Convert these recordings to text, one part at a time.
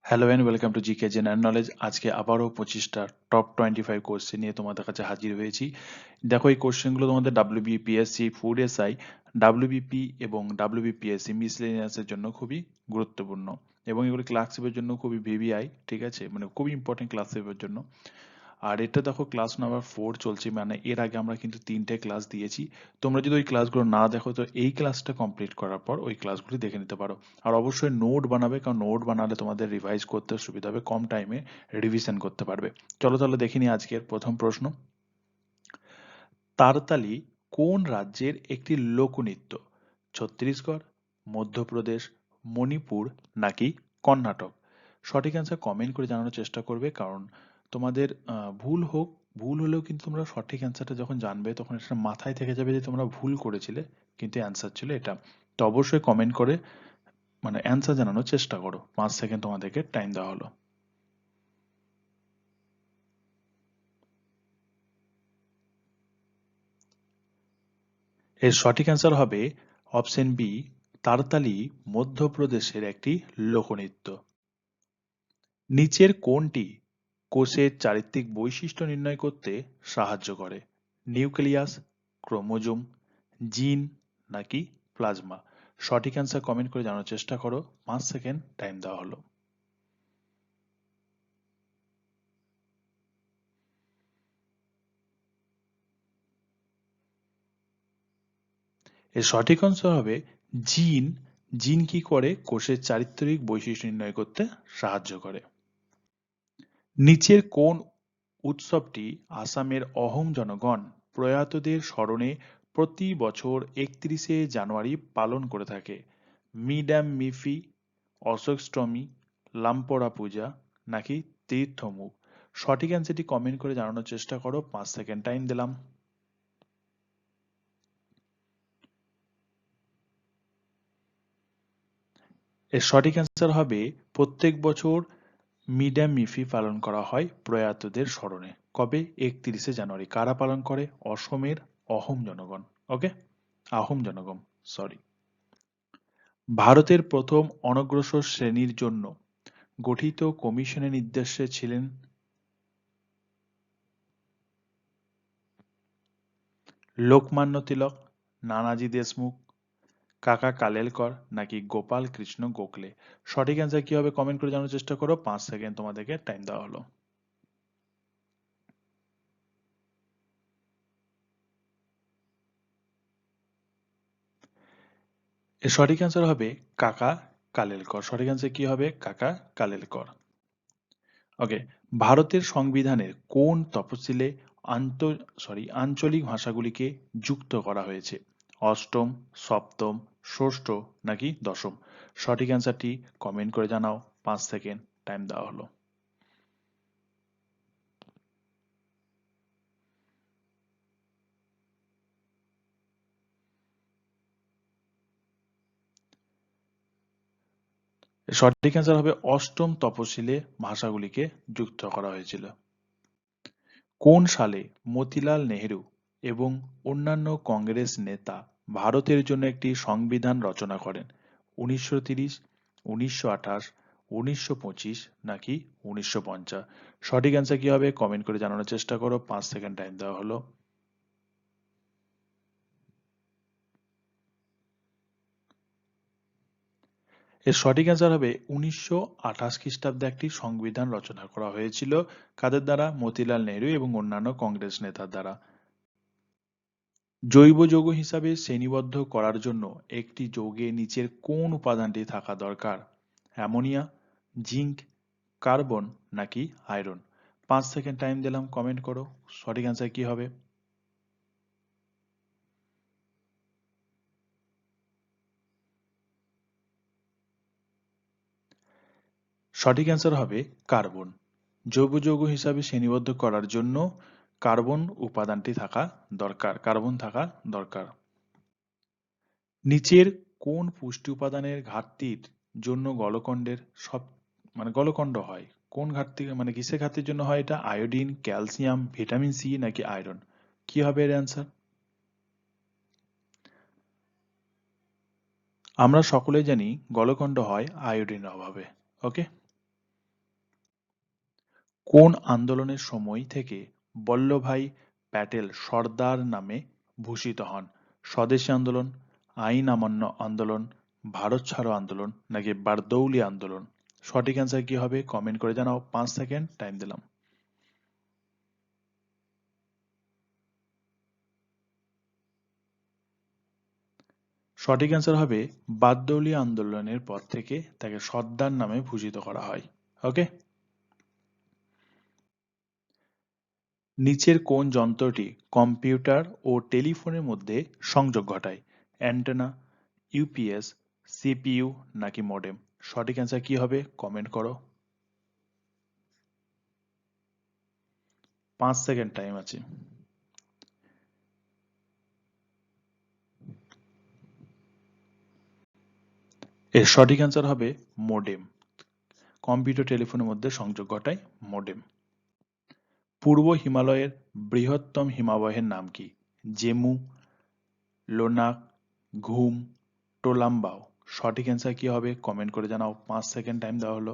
Hello and welcome to GK general knowledge. আজকে আবারও 25টা top 25 question নিয়ে তোমাদের কাছে হাজির হয়েছি। দেখো, এই কোশ্চেনগুলো তোমাদের ডাব্লিউবিপিএসসি, ফুড এসআই, ডাব্লিউবিপি এবং ডাব্লিউবিপিএসসি মিসলেনিয়াসের জন্য খুবই গুরুত্বপূর্ণ এবং এগুলো ক্লার্কশিপের জন্য খুবই ভিভিআই, ঠিক আছে, মানে খুবই ইম্পর্টেন্ট ক্লার্কশিপের জন্য। আর এটা দেখো ক্লাস নাম্বার 4 চলছে, মানে এর আগে আমরা কিন্তু 3টে ক্লাস দিয়েছি। তোমরা যদি ওই ক্লাসগুলো না দেখো তো এই ক্লাসটা কমপ্লিট করার পর ওই ক্লাসগুলি দেখে নিতে পারো। আর অবশ্যই নোট বানাবে, কারণ নোট বানালে তোমাদের রিভাইজ করতে সুবিধা হবে, কম টাইমে রিভিশন করতে পারবে। চলো তাহলে দেখে নিই আজকের প্রথম প্রশ্ন। তারতালি কোন রাজ্যের একটি লোকনৃত্য? ছত্তিশগড়, মধ্যপ্রদেশ, মণিপুর নাকি কর্ণাটক? সঠিক অ্যান্সার কমেন্ট করে জানানোর চেষ্টা করবে, কারণ তোমাদের ভুল হলেও কিন্তু তোমরা সঠিক অ্যান্সারটা যখন জানবে তখন এটা মাথায় থেকে যাবে যে তোমরা ভুল করেছিলে, কিন্তু অ্যান্সার ছিল এটা। তো অবশ্যই কমেন্ট করে মানে অ্যান্সার জানানোর চেষ্টা করো। 5 সেকেন্ড তোমাদেরকে টাইম দেওয়া হলো। এর সঠিক অ্যান্সার হবে অপশন বি, তারতালি মধ্যপ্রদেশের একটি লোকনৃত্য। নিচের কোনটি কোষের চারিত্রিক বৈশিষ্ট্য নির্ণয় করতে সাহায্য করে? নিউক্লিয়াস, ক্রোমোজোম, জিন নাকি প্লাজমা? সঠিক অ্যান্সার কমেন্ট করে জানার চেষ্টা করো। 5 সেকেন্ড টাইম দেওয়া হলো। এর সঠিক অ্যান্সার হবে জিন। জিন কি করে? কোষের চারিত্রিক বৈশিষ্ট্য নির্ণয় করতে সাহায্য করে। নিচের কোন উৎসবটি আসামের অহোম জনগণ প্রয়াতদের স্মরণে প্রতি বছর 31শে জানুয়ারি পালন করে থাকে? মিডাম মিফি, অশোকষ্টমী, লাম্পরা পূজা নাকি তীর্থমুখ? সঠিক অ্যান্সারটি কমেন্ট করে জানানোর চেষ্টা করো। 5 সেকেন্ড টাইম দিলাম। এর সঠিক অ্যান্সার হবে প্রত্যেক বছর মিডাম মিফি পালন করা হয় প্রয়াতদের স্মরণে। কবে? 31শে জানুয়ারি। কারা পালন করে? অসমের অহোম জনগণ। ওকে, আহোম জনগণ, সরি। ভারতের প্রথম অনগ্রসর শ্রেণীর জন্য গঠিত কমিশনের নির্দেশে ছিলেন লোকমান্য তিলক, নানাজি দেশমুখ, কাকা কালেলকর নাকি গোপাল কৃষ্ণ গোখলে? সঠিক অ্যান্সার কি হবে কমেন্ট করে জানার চেষ্টা করো। 5 সেকেন্ড তোমাদেরকে টাইম দেওয়া হলো। এর সঠিক অ্যান্সার হবে কাকা কালেলকর। সঠিক অ্যান্সার কি হবে? কাকা কালেলকর। ওকে, ভারতের সংবিধানের কোন তফসিলে আঞ্চলিক ভাষাগুলিকে যুক্ত করা হয়েছে? অষ্টম, সপ্তম, ষষ্ঠ নাকি দশম? সঠিক অ্যান্সারটি কমেন্ট করে জানাও। 5 সেকেন্ড টাইম দেওয়া হলো। সঠিক অ্যান্সার হবে অষ্টম তফসিলে ভাষাগুলিকে যুক্ত করা হয়েছিল। কোন সালে মতিলাল নেহেরু এবং অন্যান্য কংগ্রেস নেতা ভারতের জন্য একটি সংবিধান রচনা করেন? 1930, 1928, 1925 নাকি 1950? সঠিক অ্যান্সার কি হবে কমেন্ট করে জানানোর চেষ্টা করো। 5 সেকেন্ড টাইম দেওয়া হলো। এর সঠিক অ্যান্সার হবে 1928 খ্রিস্টাব্দে একটি সংবিধান রচনা করা হয়েছিল। কাদের দ্বারা? মতিলাল নেহেরু এবং অন্যান্য কংগ্রেস নেতার দ্বারা। জৈব যৌগ হিসাবে শ্রেণীবদ্ধ করার জন্য একটি যৌগে নিচের কোন উপাদানটি থাকা দরকার? অ্যামোনিয়া, জিঙ্ক, কার্বন নাকি আয়রন? 5 সেকেন্ড টাইম দিলাম, কমেন্ট করো। সঠিক অ্যান্সার কি হবে? সঠিক অ্যান্সার হবে কার্বন। জৈব যৌগ হিসাবে শ্রেণীবদ্ধ করার জন্য কার্বন উপাদানটি থাকা দরকার, কার্বন থাকা দরকার। নিচের কোন পুষ্টি উপাদানের ঘাটতির জন্য গলকণ্ডের সব গলকণ্ড হয়? কোন ঘাটতি কিসের ঘাটতির জন্য হয় এটা? আয়োডিন, ক্যালসিয়াম, ভিটামিন সি নাকি আয়রন? কি হবে এর অ্যান্সার? আমরা সকলে জানি গলকণ্ড হয় আয়োডিনের অভাবে। ওকে, কোন আন্দোলনের সময় থেকে বল্লভভাই প্যাটেল সর্দার নামে ভূষিত হন? স্বদেশী আন্দোলন, আইন অমান্য আন্দোলন, ভারত ছাড়ো আন্দোলন নাকি বারদৌলি আন্দোলন? সঠিক অ্যান্সার কি হবে কমেন্ট করে জানাও। 5 সেকেন্ড টাইম দিলাম। সঠিক অ্যান্সার হবে বারদৌলি আন্দোলনের পর থেকে তাকে সর্দার নামে ভূষিত করা হয়। ওকে, নিচের কোন যন্ত্রটি কম্পিউটার ও টেলিফোনের মধ্যে সংযোগ ঘটায়? অ্যান্টেনা, ইউপিএস, সিপিইউ নাকি মডেম? সঠিক অ্যান্সার কি হবে কমেন্ট করো। 5 সেকেন্ড টাইম আছে। এর সঠিক অ্যান্সার হবে মোডেম। কম্পিউটার টেলিফোনের মধ্যে সংযোগ ঘটায় মোডেম। পূর্ব হিমালয়ের বৃহত্তম হিমবাহের নাম কি? জেমু, লোনাক, ঘুম, টোলাম্বাও? সঠিক অ্যান্সার কি হবে কমেন্ট করে জানাও। 5 সেকেন্ড টাইম দেওয়া হলো।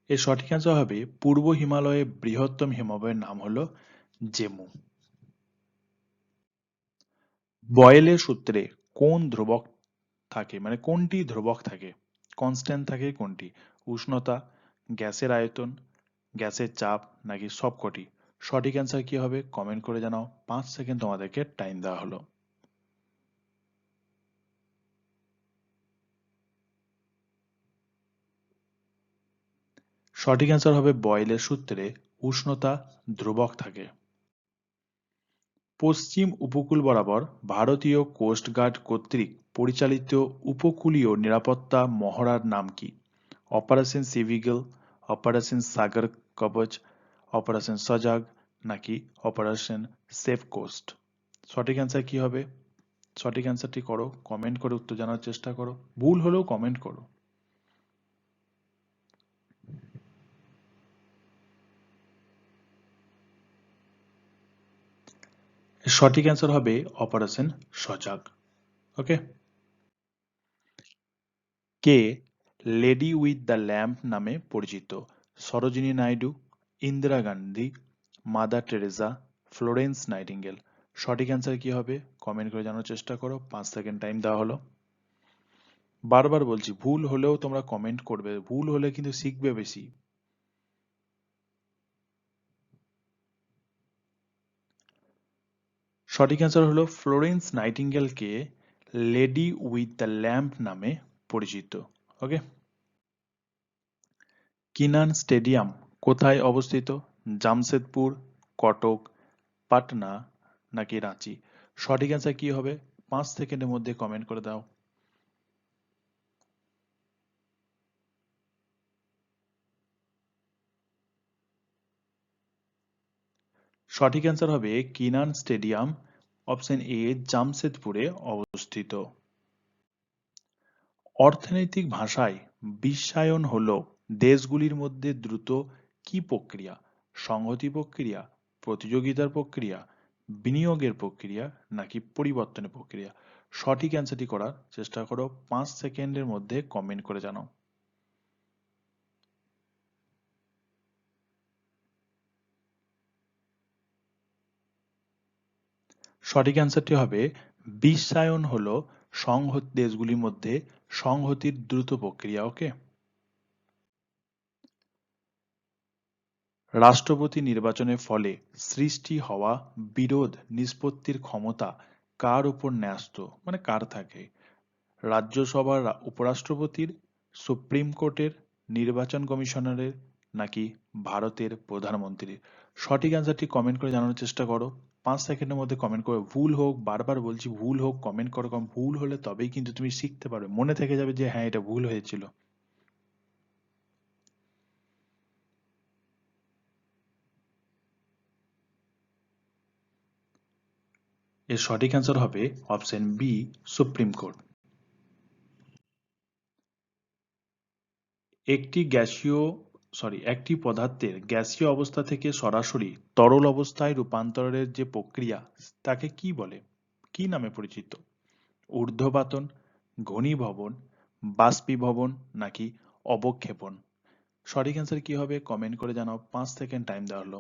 এর সঠিক অ্যান্সার হবে পূর্ব হিমালয়ের বৃহত্তম হিমবাহের নাম হলো জেমু। বয়েলের সূত্রে কোন ধ্রুবক থাকে, মানে কোনটি ধ্রুবক থাকে? কনস্ট্যান্ট থাকে কোনটি? উষ্ণতা, গ্যাসের আয়তন, গ্যাসের চাপ নাকি সবকটি? সঠিক অ্যান্সার কি হবে কমেন্ট করে জানাও। 5 সেকেন্ড তোমাদেরকে টাইম দেওয়া হলো। সঠিক অ্যান্সার হবে বয়েলের সূত্রে উষ্ণতা ধ্রুবক থাকে। পশ্চিম উপকূল বরাবর ভারতীয় কোস্ট গার্ড কর্তৃক পরিচালিত উপকূলীয় নিরাপত্তা মহড়ার নাম কি? অপারেশন সি ইগল, অপারেশন সাগর কবচ, অপারেশন সজাগ নাকি অপারেশন সেফ কোস্ট? সঠিক অ্যান্সার কি হবে? সঠিক অ্যান্সারটি করো, কমেন্ট করে উত্তর জানার চেষ্টা করো, ভুল হলেও কমেন্ট করো। সঠিক অ্যান্সার হবে অপারেশন সজাগ। ওকে, কে লেডি উইথ দ্য ল্যাম্প নামে পরিচিত? Sarojini Naidu, Indira Gandhi, mother Teresa, Florence nightingale? সঠিক অ্যান্সার কি হবে কমেন্ট করে জানার চেষ্টা করো। 5 সেকেন্ড টাইম দেওয়া হলো। বারবার বলছি ভুল হলেও তোমরা কমেন্ট করবে, ভুল হলে কিন্তু শিখবে বেশি। সঠিক অ্যান্সার হলো ফ্লোরেন্স নাইটিঙ্গেলকে লেডি উইথ দ্য ল্যাম্প নামে পরিচিত। ওকে, কিনান স্টেডিয়াম কোথায় অবস্থিত? জামশেদপুর, কটক, পাটনা নাকি রাঁচি? সঠিক অ্যান্সার কি হবে 5 সেকেন্ডের মধ্যে কমেন্ট করে দাও। সঠিক অ্যান্সার হবে কিনান স্টেডিয়াম, অপশন এ, জামশেদপুরে অবস্থিত। অর্থনৈতিক ভাষায় বিশ্বায়ন হলো দেশগুলির মধ্যে দ্রুত কি প্রক্রিয়া? সংহতি প্রক্রিয়া, প্রতিযোগিতার প্রক্রিয়া, বিনিয়োগের প্রক্রিয়া নাকি পরিবর্তনের প্রক্রিয়া? সঠিক অ্যান্সারটি করার চেষ্টা করো, 5 সেকেন্ডের মধ্যে কমেন্ট করে জানাও। সঠিক অ্যান্সারটি হবে বিশ্বায়ন হলো সংহত দেশগুলির মধ্যে সংহতির দ্রুত প্রক্রিয়া। ওকে, রাষ্ট্রপতি নির্বাচনের ফলে সৃষ্টি হওয়া বিরোধ নিষ্পত্তির ক্ষমতা কার উপর ন্যস্ত, মানে কার থাকে? রাজ্যসভার উপরাষ্ট্রপতির, সুপ্রিম কোর্টের, নির্বাচন কমিশনারের নাকি ভারতের প্রধানমন্ত্রীর? সঠিক অ্যান্সারটি কমেন্ট করে জানানোর চেষ্টা করো। 5 সেকেন্ডের মধ্যে কমেন্ট করো, ভুল হোক, বারবার বলছি ভুল হোক কমেন্ট করো, কারণ ভুল হলে তবেই কিন্তু তুমি শিখতে পারবে, মনে থেকে যাবে যে হ্যাঁ এটা ভুল হয়েছিল। এর সঠিক অ্যান্সার হবে অপশন বি, সুপ্রিম কোর্ট। একটি গ্যাসীয় একটি পদার্থের গ্যাসীয় অবস্থা থেকে সরাসরি তরল অবস্থায় রূপান্তরের যে প্রক্রিয়া তাকে কি বলে, কি নামে পরিচিত? ঊর্ধ্বপাতন, ঘনীভবন, বাষ্পীভবন নাকি অবক্ষেপণ? সঠিক অ্যান্সার কি হবে কমেন্ট করে জানাও। 5 সেকেন্ড টাইম দেওয়া হলো।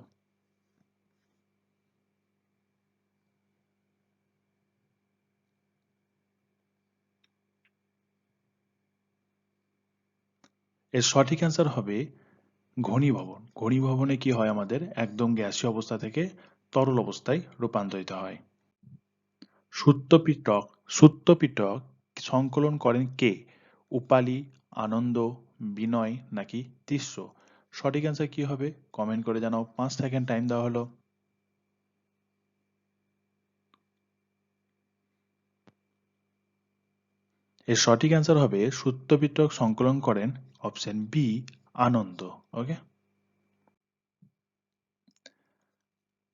এর সঠিক অ্যান্সার হবে ঘনীভবন। ঘনীভবনে কি হয় আমাদের একদম গ্যাসীয় অবস্থা থেকে তরল অবস্থায় রূপান্তরিত হয়। সুত্তপিটক সুত্তপিটক সংকলন করেন কে? উপালি, আনন্দ, বিনয় নাকি তিস্র? সঠিক অ্যান্সার কি হবে কমেন্ট করে জানাও। 5 সেকেন্ড টাইম দেওয়া হলো। এর সঠিক অ্যান্সার হবে সুত্তপিটক সংকলন করেন অপশন বি আনন্দ। ওকে,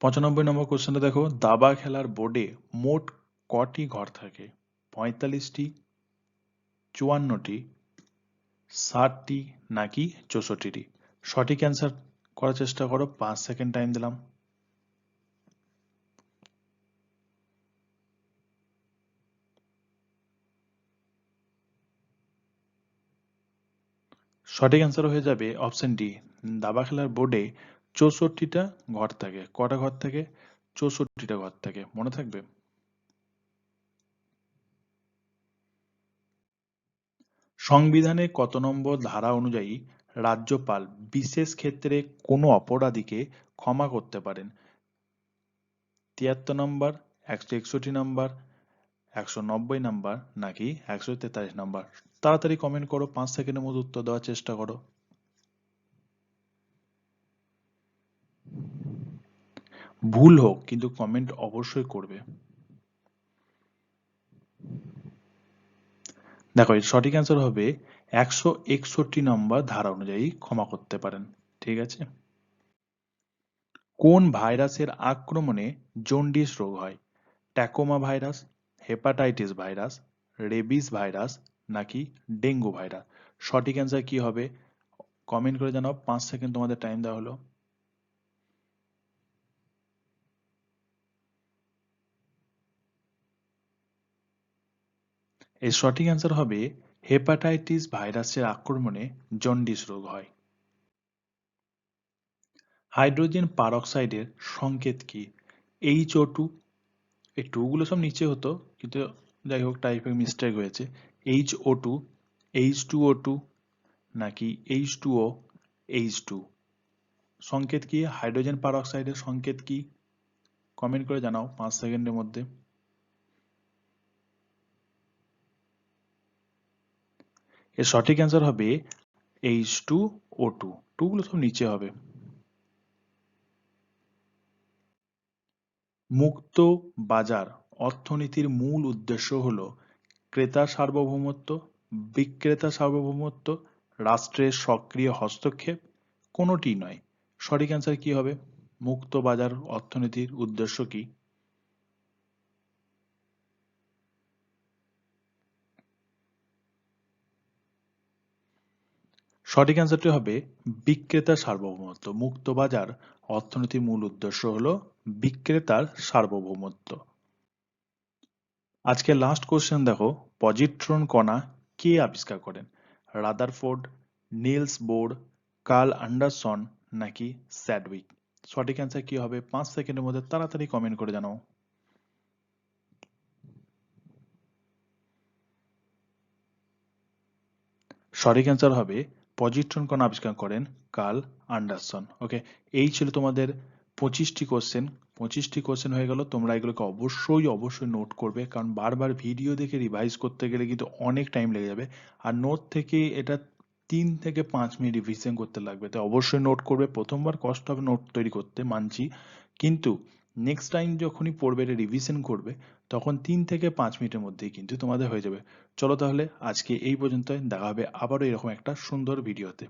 95 নম্বর কোশ্চেনটা দেখো, দাবা খেলার বোর্ডে মোট কটি ঘর থাকে? 45টি, 54টি, 60টি নাকি 64টি? সঠিক অ্যান্সার করার চেষ্টা করো। 5 সেকেন্ড টাইম দিলাম। সঠিক অ্যান্সার হয়ে যাবে অপশন ডি। দাবা খেলার বোর্ডে 64টা ঘর থাকে। কটা ঘর থাকে? 64টা ঘর থাকে, মনে থাকবে। সংবিধানে কত নম্বর ধারা অনুযায়ী রাজ্যপাল বিশেষ ক্ষেত্রে কোনো অপরাধীকে ক্ষমা করতে পারেন? 73 নম্বর, 161 নম্বর, 190 নম্বর নাকি 143 নম্বর? তাড়াতাড়ি কমেন্ট করো, 5 সেকেন্ডের মধ্যে উত্তর দেওয়ার চেষ্টা করো। ভুল হোক কিন্তু কমেন্ট অবশ্যই করবে। দেখো এর সঠিক অ্যান্সার হবে 161 নম্বর ধারা অনুযায়ী ক্ষমা করতে পারেন। ঠিক আছে, কোন ভাইরাসের আক্রমণে জন্ডিস রোগ হয়? Trachoma virus, hepatitis virus, rabies virus নাকি ডেঙ্গু ভাইরাস? সঠিক অ্যান্সার কি হবে কমেন্ট করে জানাও। 5 সেকেন্ড তোমাদের টাইম দেওয়া হলো। এর সঠিক অ্যান্সার হবে হেপাটাইটিস ভাইরাসের আক্রমণে জন্ডিস রোগ হয়। হাইড্রোজেন পারক্সাইডের সংকেত কি? HO2, এই টু গুলো সব নিচে হতো কিন্তু যাই হোক টাইপিং মিস্টেক হয়েছে। HO2, H2O2 নাকি H2O, H2? সংকেত কি হাইড্রোজেন পারক্সাইডের সংকেত কি? কমেন্ট করে জানাও 5 সেকেন্ডের মধ্যে। এর সঠিক অ্যান্সার হবে H2O2। টু গুলো সব নিচে হবে। মুক্ত বাজার অর্থনীতির মূল উদ্দেশ্য হল ক্রেতার সার্বভৌমত্ব, বিক্রেতা সার্বভৌমত্ব, রাষ্ট্রের সক্রিয় হস্তক্ষেপ, কোনোটিই নয়। সঠিক অ্যান্সার কি হবে? মুক্ত বাজার অর্থনীতির উদ্দেশ্য কি? সঠিক অ্যান্সারটি হবে বিক্রেতার সার্বভৌমত্ব। মুক্ত বাজার অর্থনীতির মূল উদ্দেশ্য হলো বিক্রেতার সার্বভৌমত্ব। আজকে লাস্ট কোশ্চেন দেখো, পজিট্রন কণা কে আবিষ্কার করেন? Rutherford, Niels Bohr, Carl Anderson নাকি স্যাডউইক? সঠিক অ্যান্সার কি হবে 5 সেকেন্ডের মধ্যে তাড়াতাড়ি কমেন্ট করে জানাও। সঠিক অ্যান্সার হবে পজিট্রন কণা আবিষ্কার করেন কার্ল অ্যান্ডারসন। ওকে, এই ছিল তোমাদের 25টি কোশ্চেন। 25টি কোশ্চেন হয়ে গেল। তোমরা এগুলোকে অবশ্যই অবশ্যই নোট করবে, কারণ বারবার ভিডিও দেখে রিভাইজ করতে গেলে কিন্তু অনেক টাইম লেগে যাবে। আর নোট থেকে এটা 3 থেকে 5 মিনিট রিভিশন করতে লাগবে, তাই অবশ্যই নোট করবে। প্রথমবার কষ্ট হবে নোট তৈরি করতে, মানছি, কিন্তু নেক্সট টাইম যখনই পড়বে, এটা রিভিশন করবে, তখন 3 থেকে 5 মিনিটের মধ্যেই কিন্তু তোমাদের হয়ে যাবে। চলো তাহলে আজকে এই পর্যন্তই, দেখা হবে আবারও এরকম একটা সুন্দর ভিডিওতে।